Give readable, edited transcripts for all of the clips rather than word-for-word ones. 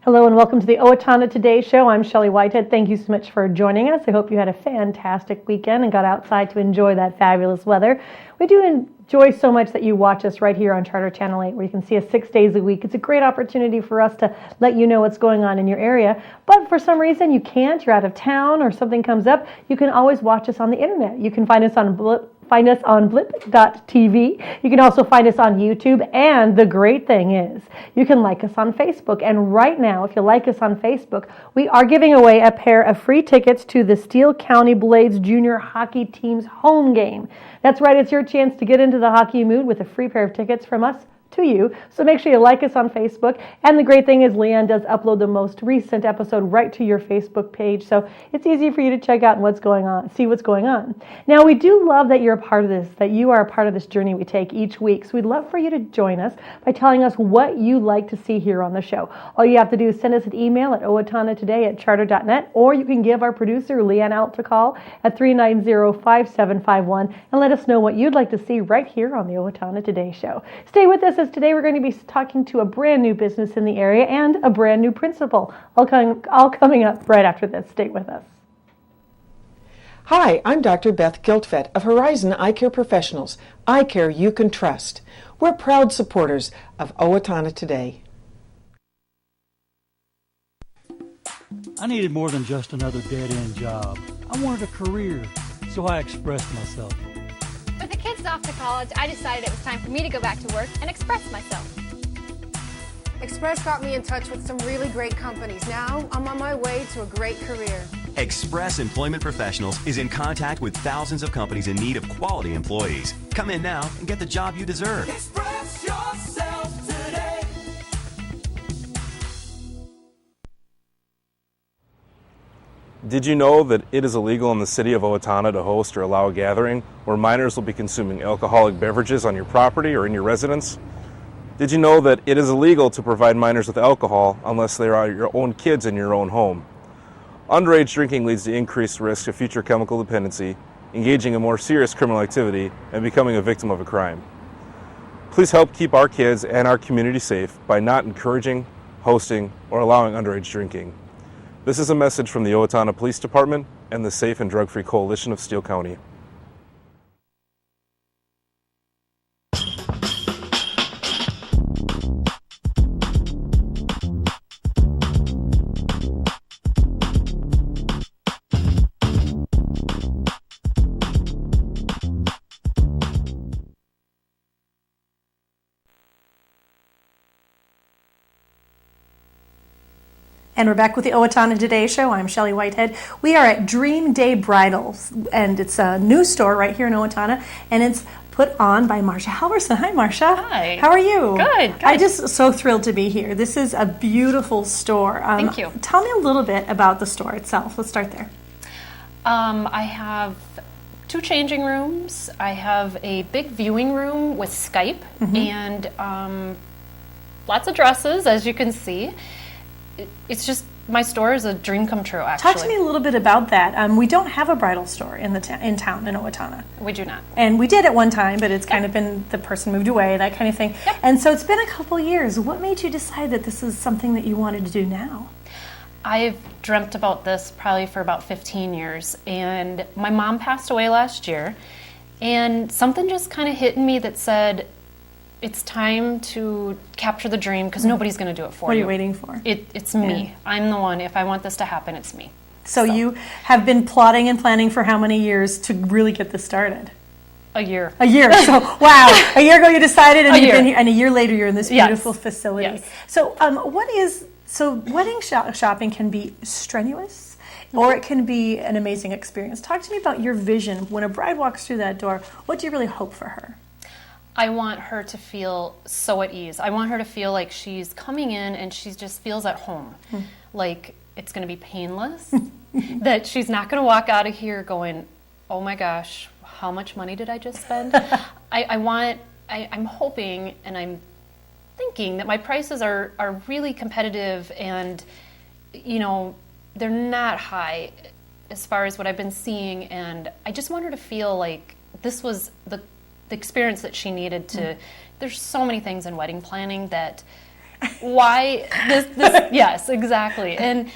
Hello and welcome to the Owatonna Today Show. I'm Shelley Whitehead. Thank you so much for joining us. I hope you had a fantastic weekend and got outside to enjoy that fabulous weather. We do enjoy so much that you watch us right here on Charter Channel 8, where you can see us 6 days a week. It's a great opportunity for us to let you know what's going on in your area. But for some reason you can't, you're out of town or something comes up, you can always watch us on the internet. You can find us on blip.tv. You can also find us on YouTube, and the great thing is you can like us on Facebook. And right now, if you like us on Facebook, we are giving away a pair of free tickets to the Steele County Blades Junior Hockey Team's home game. That's right, it's your chance to get into the hockey mood with a free pair of tickets from us to you. So make sure you like us on Facebook. And the great thing is Leanne does upload the most recent episode right to your Facebook page. So it's easy for you to check out what's going on, see what's going on. Now, we do love that you're a part of this, that you are a part of this journey we take each week. So we'd love for you to join us by telling us what you like to see here on the show. All you have to do is send us an email at owatonnatoday@charter.net, or you can give our producer Leanne out a call at 390-5751 and let us know what you'd like to see right here on the Owatonna Today Show. Stay with us, as today we're going to be talking to a brand new business in the area and a brand new principal. All coming up right after this. Stay with us. Hi, I'm Dr. Beth Giltvet of Horizon Eye Care Professionals. Eye care you can trust. We're proud supporters of Owatonna Today. I needed more than just another dead-end job. I wanted a career, so I expressed myself. With the kids off to college, I decided it was time for me to go back to work and express myself. Express got me in touch with some really great companies. Now I'm on my way to a great career. Express Employment Professionals is in contact with thousands of companies in need of quality employees. Come in now and get the job you deserve. Express yourself today. Did you know that it is illegal in the city of Owatonna to host or allow a gathering where minors will be consuming alcoholic beverages on your property or in your residence? Did you know that it is illegal to provide minors with alcohol unless they are your own kids in your own home? Underage drinking leads to increased risk of future chemical dependency, engaging in more serious criminal activity, and becoming a victim of a crime. Please help keep our kids and our community safe by not encouraging, hosting, or allowing underage drinking. This is a message from the Owatonna Police Department and the Safe and Drug-Free Coalition of Steele County. And we're back with the Owatonna Today Show. I'm Shelley Whitehead. We are at Dream Day Bridals, and it's a new store right here in Owatonna, and it's put on by Marcia Halvorson. Hi, Marcia. Hi. How are you? Good. I'm just so thrilled to be here. This is a beautiful store. Thank you. Tell me a little bit about the store itself. Let's start there. I have 2 changing rooms. I have a big viewing room with Skype, and lots of dresses, as you can see. It's just, my store is a dream come true, actually. Talk to me a little bit about that. We don't have a bridal store in town in Owatonna. We do not. And we did at one time, but it's kind of been, the person moved away, that kind of thing. Yep. And so it's been a couple years. What made you decide that this is something that you wanted to do now? I've dreamt about this probably for about 15 years, and my mom passed away last year, and something just kind of hit in me that said, it's time to capture the dream, because nobody's going to do it for you. What are you waiting for? It's me. Yeah. I'm the one. If I want this to happen, it's me. So you have been plotting and planning for how many years to really get this started? A year. A year. So, wow. A year ago you decided, and you've been here, and a year later you're in this beautiful facility. Yes. So, wedding shopping can be strenuous, or it can be an amazing experience. Talk to me about your vision. When a bride walks through that door, what do you really hope for her? I want her to feel so at ease. I want her to feel like she's coming in and she just feels at home. Like it's going to be painless. That she's not going to walk out of here going, oh my gosh, how much money did I just spend? I'm hoping and I'm thinking that my prices are really competitive, and you know, they're not high as far as what I've been seeing, and I just want her to feel like this was the experience that she needed to. There's so many things in wedding planning that why this yes, exactly. And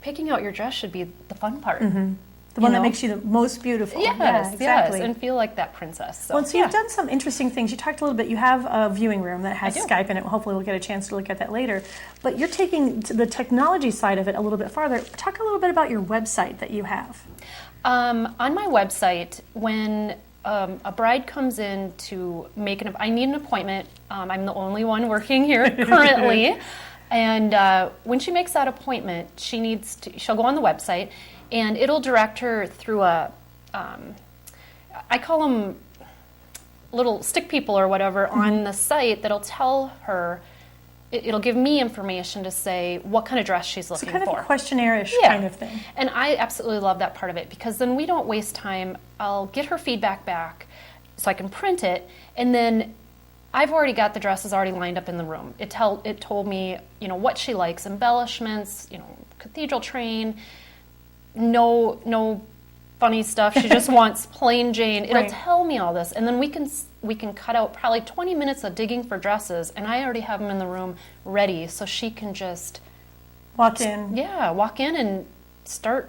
picking out your dress should be the fun part. The one that makes you the most beautiful. Yes, exactly. yes, and feel like that princess. So, Well, so you've done some interesting things. You talked a little bit. You have a viewing room that has I do. Skype in it. Hopefully, we'll get a chance to look at that later. But you're taking the technology side of it a little bit farther. Talk a little bit about your website that you have. On my website, when a bride comes in to make I need an appointment. I'm the only one working here currently. And when she makes that appointment, she'll go on the website, and it'll direct her through I call them little stick people or whatever on the site that'll tell her, it'll give me information to say what kind of dress she's looking for. So kind of a questionnaire-ish kind of thing. And I absolutely love that part of it, because then we don't waste time. I'll get her feedback back so I can print it, and then I've already got the dresses already lined up in the room. It told me, what she likes, embellishments, cathedral train, no funny stuff. She just wants plain Jane. It'll tell me all this, and then we can cut out probably 20 minutes of digging for dresses, and I already have them in the room ready, so she can just walk in. Yeah, walk in and start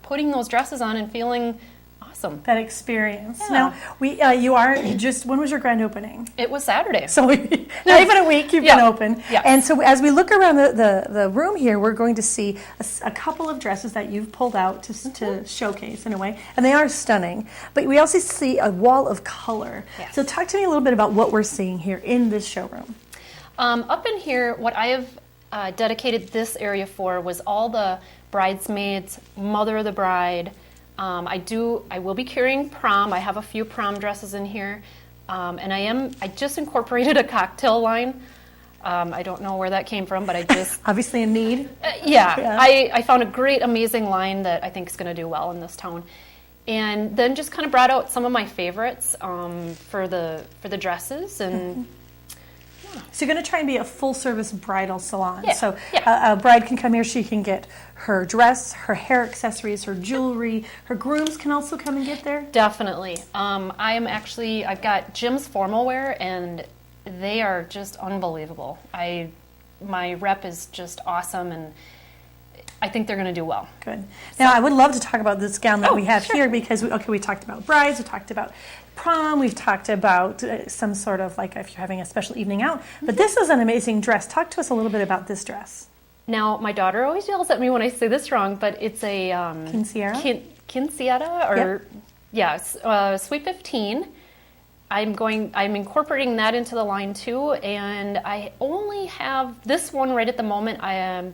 putting those dresses on and feeling awesome. That experience. Yeah. Now, when was your grand opening? It was Saturday. So not even a week you've been open. Yeah. And so as we look around the room here, we're going to see a couple of dresses that you've pulled out to showcase in a way. And they are stunning. But we also see a wall of color. Yes. So talk to me a little bit about what we're seeing here in this showroom. Up in here, what I have dedicated this area for was all the bridesmaids, mother of the bride. I will be carrying prom. I have a few prom dresses in here. And I just incorporated a cocktail line. I don't know where that came from, but I just... Obviously a need. Yeah. I found a great, amazing line that I think is going to do well in this town. And then just kind of brought out some of my favorites for the dresses. And So you're going to try and be a full-service bridal salon. Yeah. So a bride can come here, she can get her dress, her hair accessories, her jewelry. Her grooms can also come and get there? Definitely. I've got Jim's formal wear, and they are just unbelievable. My rep is just awesome, and I think they're going to do well. Good. Now, I would love to talk about this gown that we have here, because we talked about brides, we talked about prom, we've talked about some sort of like if you're having a special evening out. But this is an amazing dress. Talk to us a little bit about this dress. Now, my daughter always yells at me when I say this wrong, but it's a Quinceañera? Quinceañera, Sweet 15. I'm incorporating that into the line too, and I only have this one right at the moment.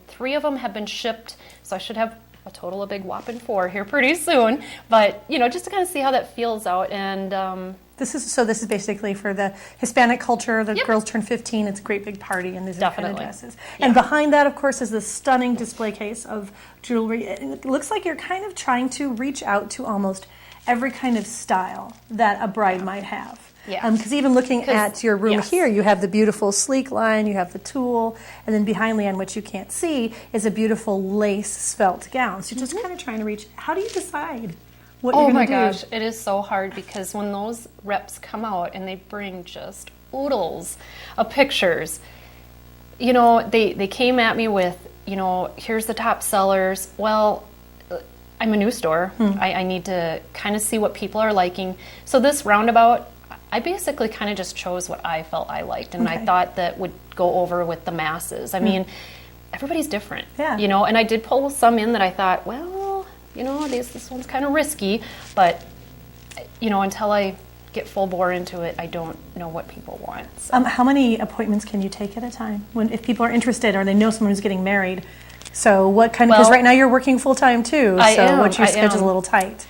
3 of them have been shipped, so I should have a total of big whopping 4 here pretty soon. But just to kind of see how that feels out. And this is basically for the Hispanic culture. The girls turn 15. It's a great big party, and these are kind of dresses. Yeah. And behind that, of course, is this stunning display case of jewelry. It looks like you're kind of trying to reach out to almost every kind of style that a bride might have. Yeah. Because even looking at your room here, you have the beautiful sleek line, you have the tulle, and then behind Leanne, which you can't see, is a beautiful lace svelte gown. So you're just kind of trying to reach. How do you decide what you're going to do? Oh my gosh, it is so hard, because when those reps come out and they bring just oodles of pictures, they came at me with, here's the top sellers. Well, I'm a new store. I need to kind of see what people are liking. So this roundabout, I basically kind of just chose what I felt I liked, and I thought that would go over with the masses. I mean, everybody's different, and I did pull some in that I thought, well, this one's kind of risky, but, until I get full bore into it, I don't know what people want. So. How many appointments can you take at a time? if people are interested, or they know someone who's getting married? So what kind of, because right now you're working full-time too, what's your schedule a little tight?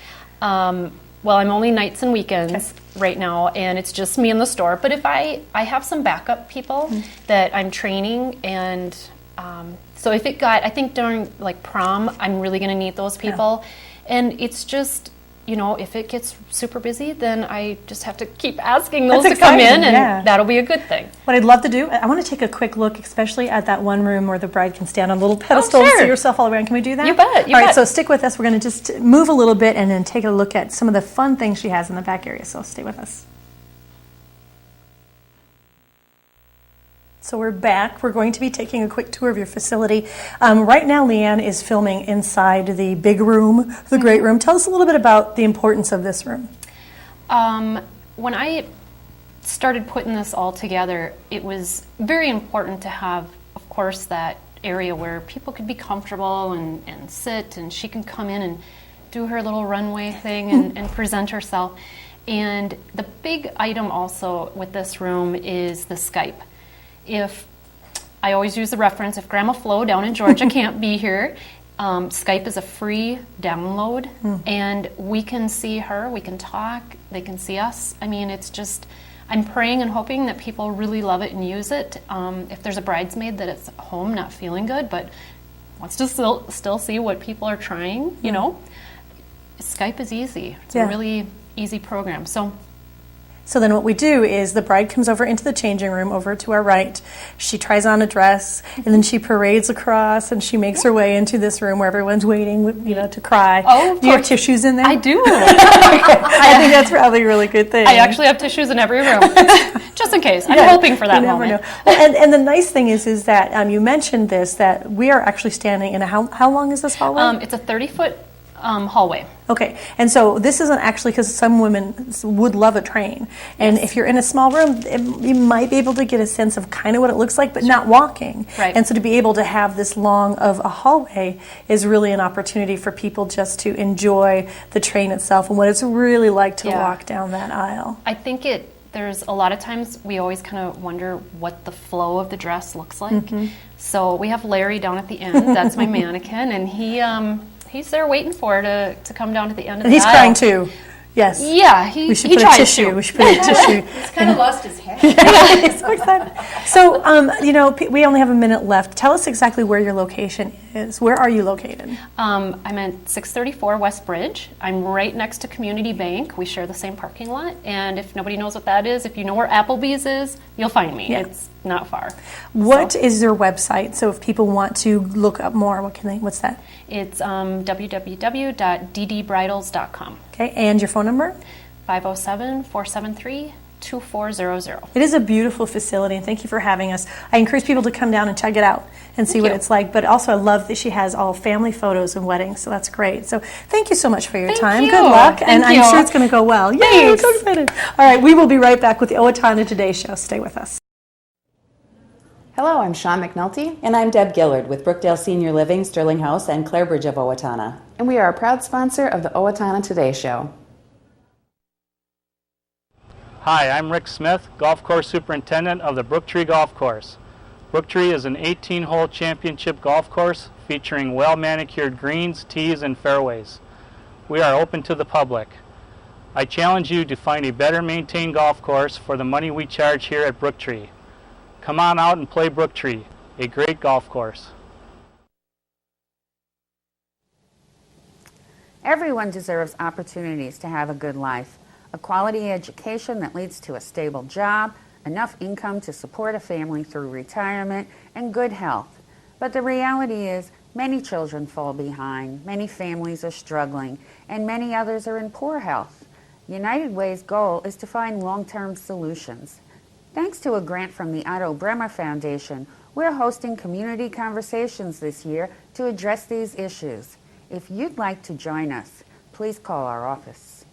Well, I'm only nights and weekends right now, and it's just me in the store. But if I have some backup people that I'm training, and so if I think during like prom, I'm really going to need those people. And it's just, if it gets super busy, then I just have to keep asking those to come in, and that'll be a good thing. What I'd love to do, I want to take a quick look, especially at that one room where the bride can stand on a little pedestal and see herself all around. Can we do that? You bet. All right, so stick with us. We're going to just move a little bit and then take a look at some of the fun things she has in the back area. So stay with us. So we're back. We're going to be taking a quick tour of your facility. Right now, Leanne is filming inside the big room, the great room. Tell us a little bit about the importance of this room. When I started putting this all together, it was very important to have, of course, that area where people could be comfortable and sit, and she can come in and do her little runway thing and present herself. And the big item also with this room is the Skype. If I always use the reference, if Grandma Flo down in Georgia can't be here, Skype is a free download, and we can see her, we can talk, they can see us. I mean, it's just, I'm praying and hoping that people really love it and use it. If there's a bridesmaid that is home not feeling good but wants to still see what people are trying, you know, Skype is easy. It's a really easy program. So then what we do is the bride comes over into the changing room over to our right. She tries on a dress, and then she parades across, and she makes her way into this room where everyone's waiting, you know, to cry. Oh, do you have tissues in there? I do. Okay. I think that's probably a really good thing. I actually have tissues in every room, just in case. I'm hoping for that moment. Never know. Well, and the nice thing is that you mentioned this, that we are actually standing in a, how long is this hallway? It's a 30-foot hallway. Okay, and so this isn't actually, because some women would love a train, and if you're in a small room, you might be able to get a sense of kind of what it looks like, but not walking. Right. And so to be able to have this long of a hallway is really an opportunity for people just to enjoy the train itself and what it's really like to walk down that aisle. I think there's a lot of times we always kind of wonder what the flow of the dress looks like. So we have Larry down at the end, that's my mannequin, and he's there waiting for her to come down to the end of the aisle. He's crying too. Yes. Yeah, we should put a tissue. We should put a tissue. He's kind of lost his head. He's so excited. So, you know, we only have a minute left. Tell us exactly where your location is. Where are you located? I'm at 634 West Bridge. I'm right next to Community Bank. We share the same parking lot. And if nobody knows what that is, if you know where Applebee's is, you'll find me. Yeah. It's not far. What is your website? So if people want to look up more, what's that? It's www.ddbridals.com. Okay, and your phone number? 507-473-2400. It is a beautiful facility, and thank you for having us. I encourage people to come down and check it out and see what it's like. But also, I love that she has all family photos and weddings, so that's great. So thank you so much for your time. Good luck, and I'm sure it's going to go well. Yay, I'm so excited. All right, we will be right back with the Owatonna Today Show. Stay with us. Hello, I'm Sean McNulty. And I'm Deb Gillard with Brookdale Senior Living, Sterling House, and Clarebridge of Owatonna. And we are a proud sponsor of the Owatonna Today Show. Hi, I'm Rick Smith, Golf Course Superintendent of the Brooktree Golf Course. Brooktree is an 18-hole championship golf course featuring well-manicured greens, tees, and fairways. We are open to the public. I challenge you to find a better maintained golf course for the money we charge here at Brooktree. Come on out and play Brooktree, a great golf course. Everyone deserves opportunities to have a good life, a quality education that leads to a stable job, enough income to support a family through retirement, and good health. But the reality is, many children fall behind, many families are struggling, and many others are in poor health. United Way's goal is to find long-term solutions. Thanks to a grant from the Otto Bremer Foundation, we're hosting community conversations this year to address these issues. If you'd like to join us, please call our office.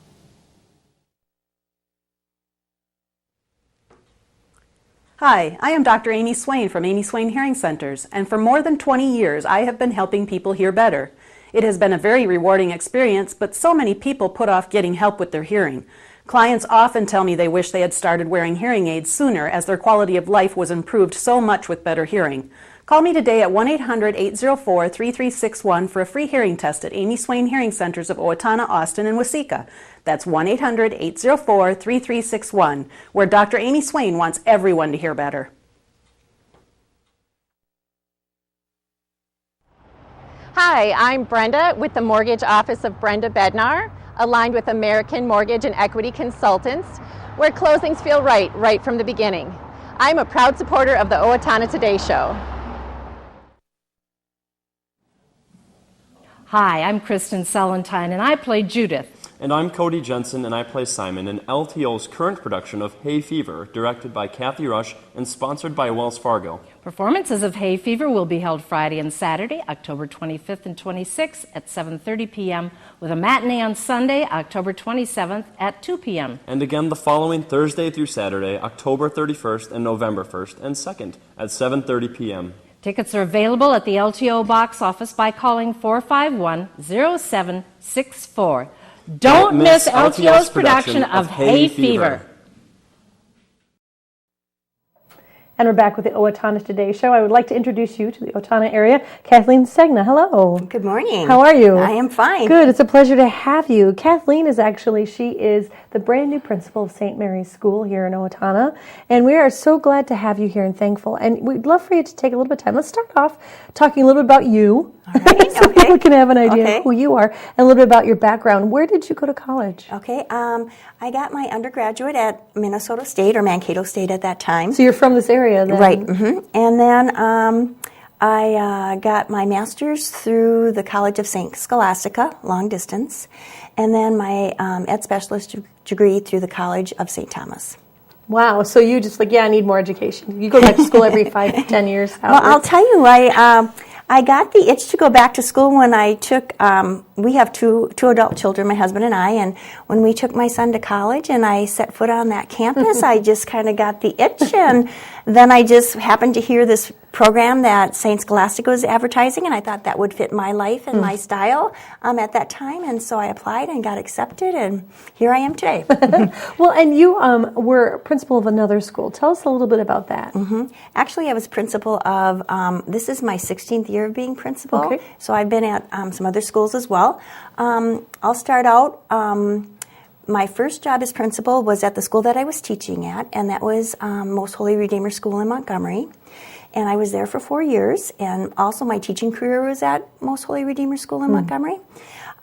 Hi, I am Dr. Amy Swain from Amy Swain Hearing Centers, and for more than 20 years I have been helping people hear better. It has been a very rewarding experience, but so many people put off getting help with their hearing. Clients often tell me they wish they had started wearing hearing aids sooner, as their quality of life was improved so much with better hearing. Call me today at 1-800-804-3361 for a free hearing test at Amy Swain Hearing Centers of Owatonna, Austin, and Waseca. That's 1-800-804-3361, where Dr. Amy Swain wants everyone to hear better. Hi, I'm Brenda with the Mortgage Office of Brenda Bednar, aligned with American Mortgage and Equity Consultants, where closings feel right from the beginning. I'm a proud supporter of the Owatonna Today Show. Hi, I'm Kristen Selentine, and I play Judith. And I'm Cody Jensen, and I play Simon in LTO's current production of Hay Fever, directed by Kathy Rush and sponsored by Wells Fargo. Performances of Hay Fever will be held Friday and Saturday, October 25th and 26th at 7:30 p.m., with a matinee on Sunday, October 27th at 2 p.m. And again the following Thursday through Saturday, October 31st and November 1st and 2nd at 7:30 p.m. Tickets are available at the LTO box office by calling 451-0764. Don't miss LTO's production of Hay Fever. And we're back with the Owatonna Today Show. I would like to introduce you to the Owatonna area, Kathleen Segna. Hello. Good morning. How are you? I am fine. Good. It's a pleasure to have you. Kathleen is she is the brand new principal of St. Mary's School here in Owatonna. And we are so glad to have you here and thankful. And we'd love for you to take a little bit of time. Let's start off talking a little bit about you. All right. So people can have an idea of who you are and a little bit about your background. Where did you go to college? Okay. I got my undergraduate at Minnesota State, or Mankato State at that time. So you're from this area then? Right. Mm-hmm. And then I got my master's through the College of St. Scholastica, long distance, and then my ed specialist degree through the College of St. Thomas. Wow. So you just I need more education. You go back to school every 5 to 10 years? Well, I'll tell you, I got the itch to go back to school when I took, we have two adult children, my husband and I, and when we took my son to college and I set foot on that campus, I just kind of got the itch, and then I just happened to hear this program that St. Scholastica was advertising, and I thought that would fit my life and my style at that time, and so I applied and got accepted, and here I am today. Well, and you were principal of another school. Tell us a little bit about that. Mm-hmm. Actually, I was principal of, this is my 16th year of being principal, Okay. so I've been at some other schools as well. I'll start out, my first job as principal was at the school that I was teaching at, and that was Most Holy Redeemer School in Montgomery. And I was there for 4 years, and also my teaching career was at Most Holy Redeemer School in Montgomery.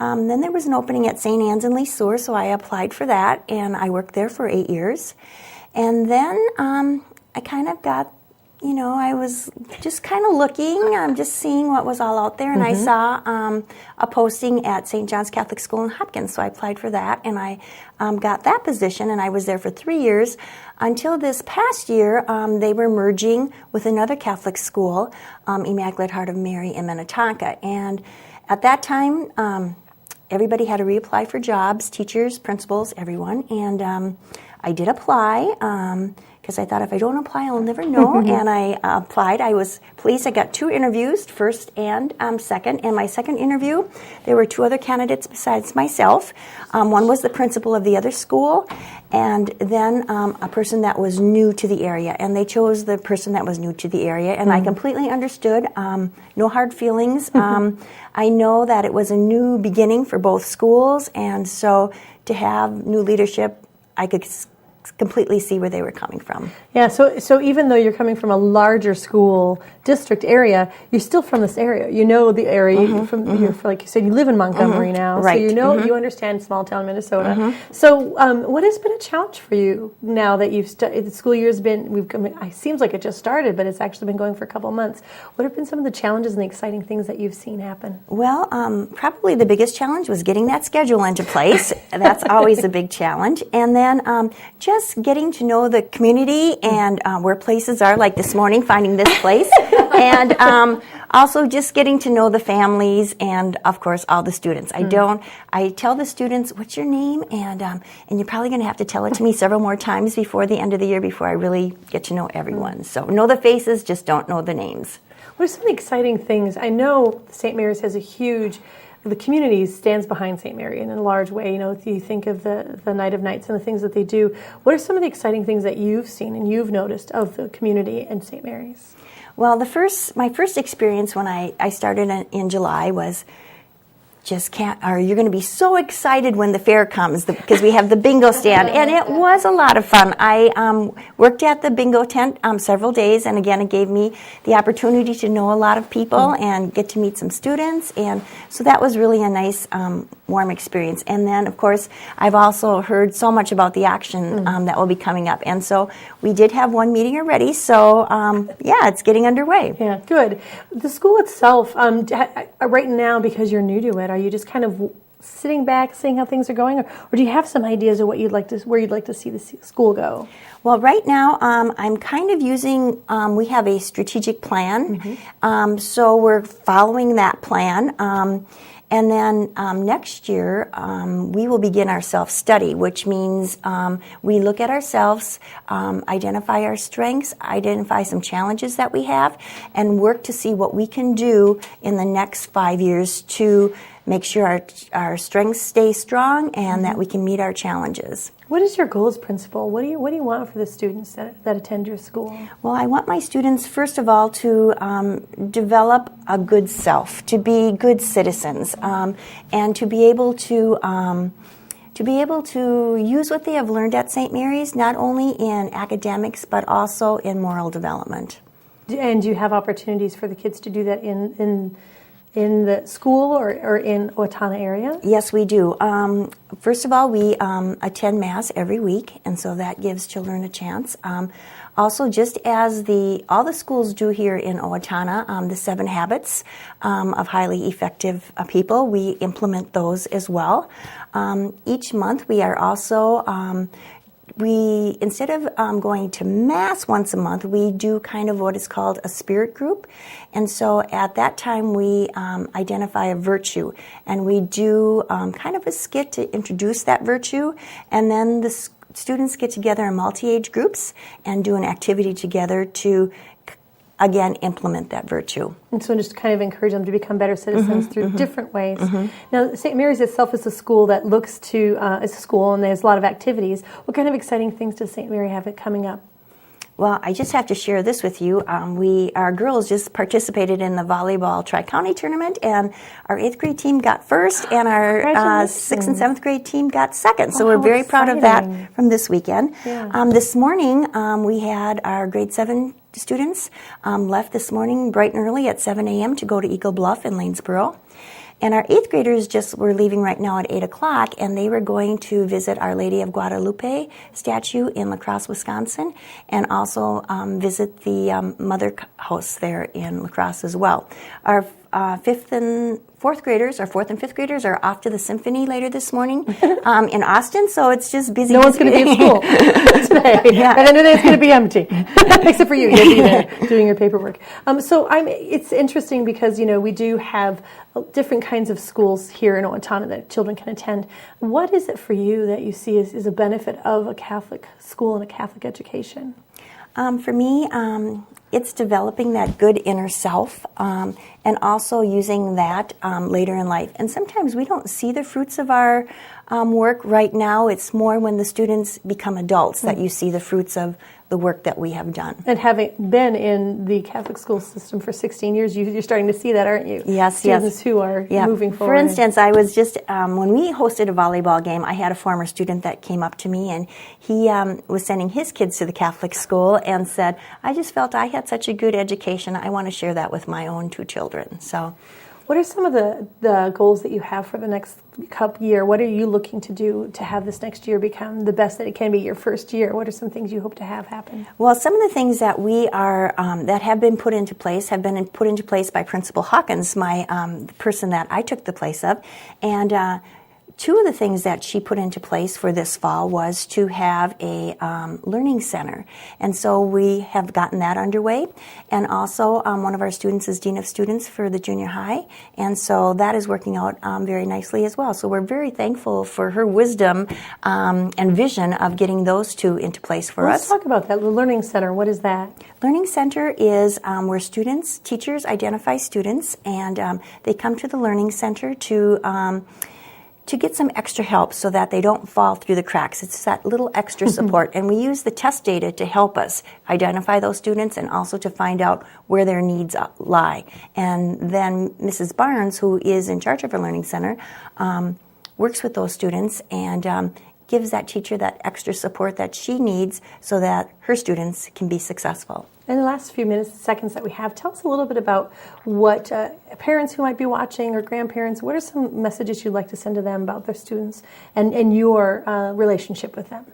Then there was an opening at St. Anne's in Leesore, so I applied for that, and I worked there for 8 years. And then I kind of got, I was just kind of looking, just seeing what was all out there, and I saw a posting at St. John's Catholic School in Hopkins, so I applied for that, and I got that position, and I was there for 3 years until this past year. They were merging with another Catholic school, Immaculate Heart of Mary in Minnetonka, and at that time, everybody had to reapply for jobs, teachers, principals, everyone, and I did apply, because I thought if I don't apply, I'll never know. And I applied. I was pleased. I got 2 interviews, first and second. And my second interview, there were 2 other candidates besides myself. One was the principal of the other school, and then a person that was new to the area. And they chose the person that was new to the area, and I completely understood. No hard feelings. I know that it was a new beginning for both schools, and so to have new leadership, I could completely see where they were coming from. Yeah, so even though you're coming from a larger school district area, you're still from this area. You know the area. You're, like you said, you live in Montgomery now, Right. so you know you understand small town Minnesota. So what has been a challenge for you now that you've the school year's been? It seems like it just started, but it's actually been going for a couple of months. What have been some of the challenges and the exciting things that you've seen happen? Well, probably the biggest challenge was getting that schedule into place. That's always a big challenge. And then just getting to know the community and where places are, like this morning, finding this place. And also just getting to know the families and, of course, all the students. I tell the students, what's your name? And you're probably going to have to tell it to me several more times before the end of the year before I really get to know everyone. So know the faces, just don't know the names. What are some of the exciting things? I know St. Mary's has the community stands behind St. Mary in a large way. If you think of the Night of Nights and the things that they do, what are some of the exciting things that you've seen and you've noticed of the community and St. Mary's? Well, my first experience when I started in July was you're going to be so excited when the fair comes because we have the bingo stand, and it was a lot of fun. I worked at the bingo tent several days, and again, it gave me the opportunity to know a lot of people and get to meet some students, and so that was really a nice, warm experience. And then, of course, I've also heard so much about the auction that will be coming up, and so we did have one meeting already, so it's getting underway. Yeah, good. The school itself, right now, because you're new to it, are you just kind of sitting back, seeing how things are going, or do you have some ideas of where you'd like to see the school go? Well, right now I'm kind of using. We have a strategic plan, so we're following that plan. And then next year, we will begin our self-study, which means we look at ourselves, identify our strengths, identify some challenges that we have, and work to see what we can do in the next 5 years to make sure our strengths stay strong and that we can meet our challenges. What is your goal as principal? What do you want for the students that attend your school? Well, I want my students, first of all, to develop a good self, to be good citizens, and to be able to use what they have learned at St. Mary's, not only in academics but also in moral development. And do you have opportunities for the kids to do that in the school or in Owatonna area? Yes, we do. First of all, we attend Mass every week, and so that gives children a chance. Also, just as all the schools do here in Owatonna, the 7 habits of highly effective people, we implement those as well. Each month, we are also instead of going to Mass once a month, we do kind of what is called a spirit group. And so at that time, we identify a virtue, and we do kind of a skit to introduce that virtue, and then the students get together in multi-age groups and do an activity together to again implement that virtue. And so just kind of encourage them to become better citizens through different ways. Now, St. Mary's itself is a school that looks to, it's a school and there's a lot of activities. What kind of exciting things does St. Mary have coming up? Well, I just have to share this with you. Our girls just participated in the volleyball tri-county tournament, and our 8th grade team got first, and our 6th and 7th grade team got second. So we're very proud of that from this weekend. Yeah. This morning, we had our grade 7 students left this morning bright and early at 7 a.m. to go to Eagle Bluff in Lanesboro. And our 8th graders just were leaving right now at 8 o'clock, and they were going to visit Our Lady of Guadalupe statue in La Crosse, Wisconsin, and also visit the Mother House there in La Crosse as well. Our 5th and 4th graders, or 4th and 5th graders, are off to the symphony later this morning in Austin, so it's just busy. No one's going to be at school today, Yeah. and then it's going to be empty, except for you. You'll be there doing your paperwork. It's interesting because, we do have different kinds of schools here in Owatonna that children can attend. What is it for you that you see is a benefit of a Catholic school and a Catholic education? For me, it's developing that good inner self and also using that later in life. And sometimes we don't see the fruits of our work right now. It's more when the students become adults that you see the fruits of the work that we have done. And having been in the Catholic school system for 16 years, you're starting to see that, aren't you? Yes, Students who are moving forward. For instance, I was just, when we hosted a volleyball game, I had a former student that came up to me, and he was sending his kids to the Catholic school and said, I just felt I had such a good education, I want to share that with my own 2 children. So, what are some of the goals that you have for the next year? What are you looking to do to have this next year become the best that it can be, your first year? What are some things you hope to have happen? Well, some of the things that we are that have been put into place have been put into place by Principal Hawkins, my the person that I took the place of, and 2 of the things that she put into place for this fall was to have a learning center. And so we have gotten that underway. And also one of our students is Dean of Students for the junior high. And so that is working out very nicely as well. So we're very thankful for her wisdom and vision of getting those 2 into place for us. Let's talk about that. The learning center, what is that? Learning center is where teachers identify students, and they come to the learning center to get some extra help so that they don't fall through the cracks. It's that little extra support. And we use the test data to help us identify those students and also to find out where their needs lie. And then Mrs. Barnes, who is in charge of our Learning Center, works with those students and gives that teacher that extra support that she needs so that her students can be successful. In the last few seconds that we have, tell us a little bit about what parents who might be watching or grandparents, what are some messages you'd like to send to them about their students and your relationship with them?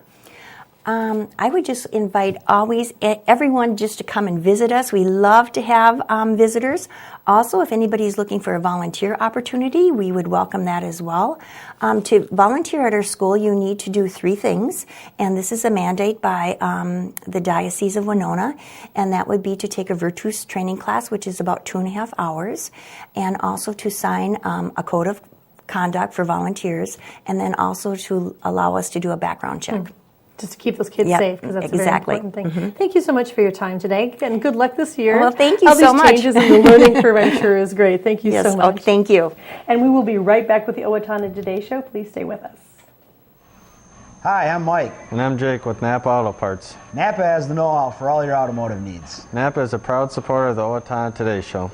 I would just invite everyone just to come and visit us. We love to have visitors. Also, if anybody's looking for a volunteer opportunity, we would welcome that as well. To volunteer at our school, you need to do 3 things, and this is a mandate by the Diocese of Winona, and that would be to take a Virtus training class, which is about 2.5 hours, and also to sign a code of conduct for volunteers, and then also to allow us to do a background check. Just to keep those kids safe, because that's a very important thing. Mm-hmm. Thank you so much for your time today, and good luck this year. Well, thank you All so these much. changes in the learning curve, I'm sure, is great. Thank you so much. Oh, thank you. And we will be right back with the Owatonna Today Show. Please stay with us. Hi, I'm Mike. And I'm Jake with Napa Auto Parts. Napa has the know-how for all your automotive needs. Napa is a proud supporter of the Owatonna Today Show.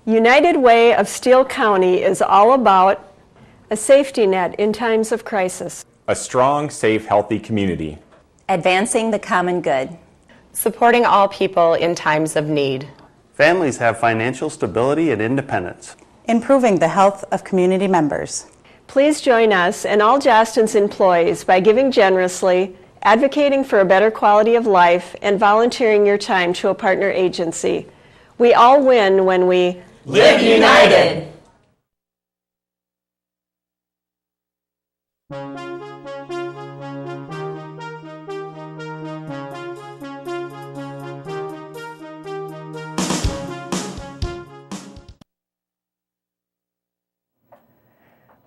United Way of Steele County is all about a safety net in times of crisis. A strong, safe, healthy community. Advancing the common good. Supporting all people in times of need. Families have financial stability and independence. Improving the health of community members. Please join us and all Jostens employees by giving generously, advocating for a better quality of life, and volunteering your time to a partner agency. We all win when we live united.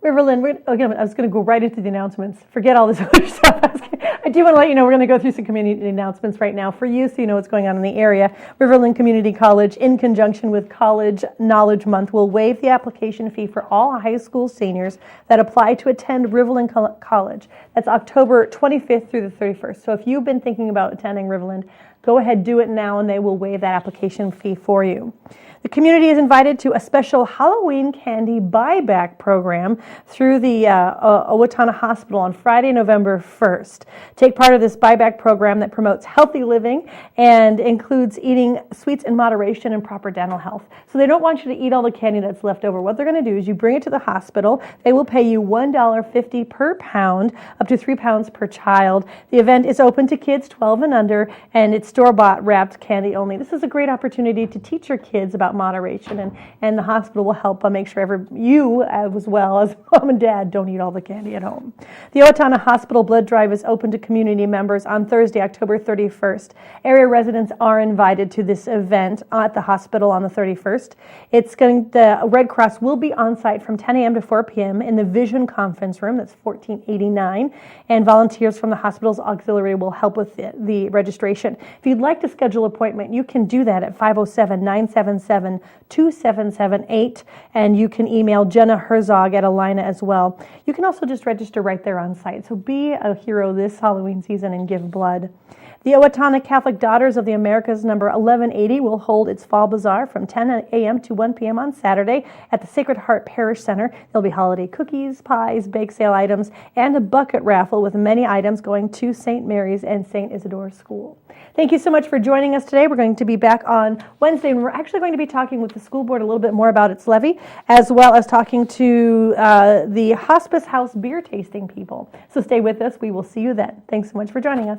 Riverland, again, I was going to go right into the announcements. Forget all this other stuff. I do want to let you know we're going to go through some community announcements right now for you so you know what's going on in the area. Riverland Community College, in conjunction with College Knowledge Month, will waive the application fee for all high school seniors that apply to attend Riverland College. That's October 25th through the 31st. So if you've been thinking about attending Riverland, go ahead, do it now, and they will waive that application fee for you. The community is invited to a special Halloween candy buyback program through the Owatonna Hospital on Friday, November 1st. Take part of this buyback program that promotes healthy living and includes eating sweets in moderation and proper dental health. So they don't want you to eat all the candy that's left over. What they're going to do is you bring it to the hospital. They will pay you $1.50 per pound, up to 3 pounds per child. The event is open to kids 12 and under, and it's store-bought wrapped candy only. This is a great opportunity to teach your kids about moderation, and the hospital will help make sure you, as well as mom and dad, don't eat all the candy at home. The Owatonna Hospital Blood Drive is open to community members on Thursday, October 31st. Area residents are invited to this event at the hospital on the 31st. The Red Cross will be on site from 10 a.m. to 4 p.m. in the Vision Conference Room, that's 1489, and volunteers from the hospital's auxiliary will help with the registration. If you'd like to schedule an appointment, you can do that at 507-977-2778, and you can email Jenna Herzog at Alina as well. You can also just register right there on site. So be a hero this Halloween season and give blood. The Owatonna Catholic Daughters of the Americas number 1180 will hold its Fall Bazaar from 10 a.m. to 1 p.m. on Saturday at the Sacred Heart Parish Center. There'll be holiday cookies, pies, bake sale items, and a bucket raffle with many items going to St. Mary's and St. Isidore's School. Thank you so much for joining us today. We're going to be back on Wednesday, and we're actually going to be talking with the school board a little bit more about its levy, as well as talking to the Hospice House beer tasting people. So stay with us. We will see you then. Thanks so much for joining us.